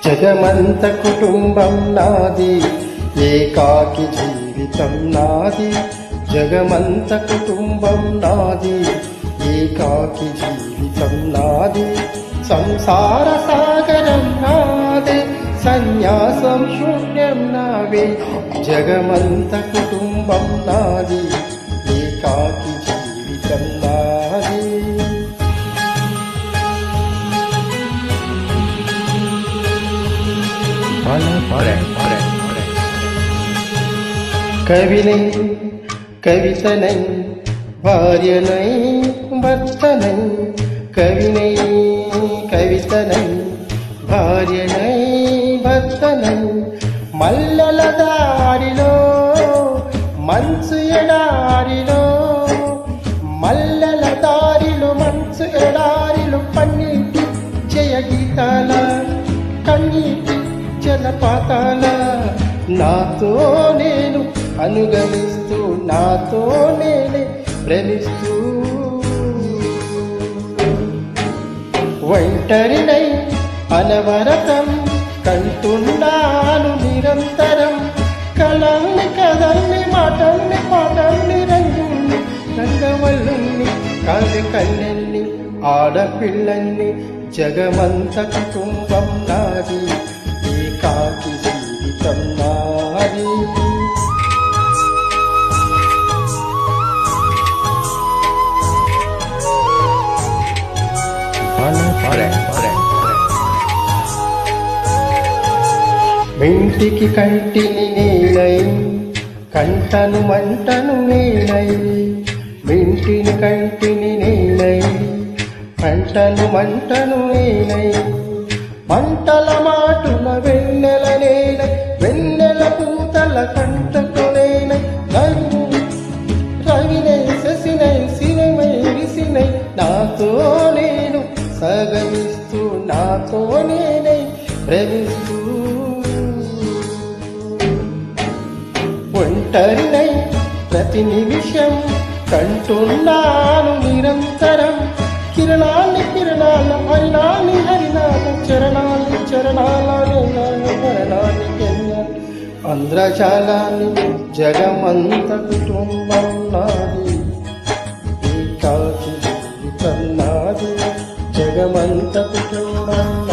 జగమంత కుటుంబం నాది, ఏకాకి జీవితం నాది. జగమంత కుటుంబం నాది, ఏకాకి జీవితం నాది. సంసార సాగరం నాదే, సన్యాసం శూన్యం నావే. జగమంత కుటుంబం నాది, ఏకాకి జీవితం నాది. கவினை கவிதனை வாரியனை வர்த்தனை. கவினை கவிதனை భార్యనై భర్తనై. మల్లెల దారిలో మంచు ఎడారిలో, మల్లెల దారిలో మంచు ఎడారిలో పన్నీటి జయగీతాల కన్నీటి జలపాతాల. నాతో నేను అనుగమిస్తూ, నాతో నేనే ప్రేమిస్తూ, ఒంటరినై అనవరతం కంటున్నాను నిరంతరం. కలల్ని కదల్ని మాటల్ని పాటల్ని రంగుల్ని రంగవల్లుల్ని కాలి కళ్ళెల్ని ఆడపిల్లల్ని. జగమంత కుటుంబం నాది, ఏకాకి జీవితం నాది. ఇంటికి కంటిని నేనై, కంటను మంటను నేనై. ఇంటిని కంటిని నేనై, కంటను మంటను నేనై. మంటల మాటుల వెన్నెల నేనై, వెన్నెల పూతల కంటకు నేనై. రవినై శశినై శివమై రిసినై. నాతో నేను సగమిస్తూ, నాతో నేనై ప్రేమిస్తూ, ఒంటరినై ప్రతి నిమిషం కంటున్నాను నిరంతరం. కిరణాన్ని కిరణాల హరినాని హరినాల, చరణాన్ని చరణాల మరణాన్ని కెన్నాలి. అంధ్రజాలాన్ని జగమంత కుటుంబం నాది, ఏకాకి జీవితం నాది. జగమంత కుటుంబం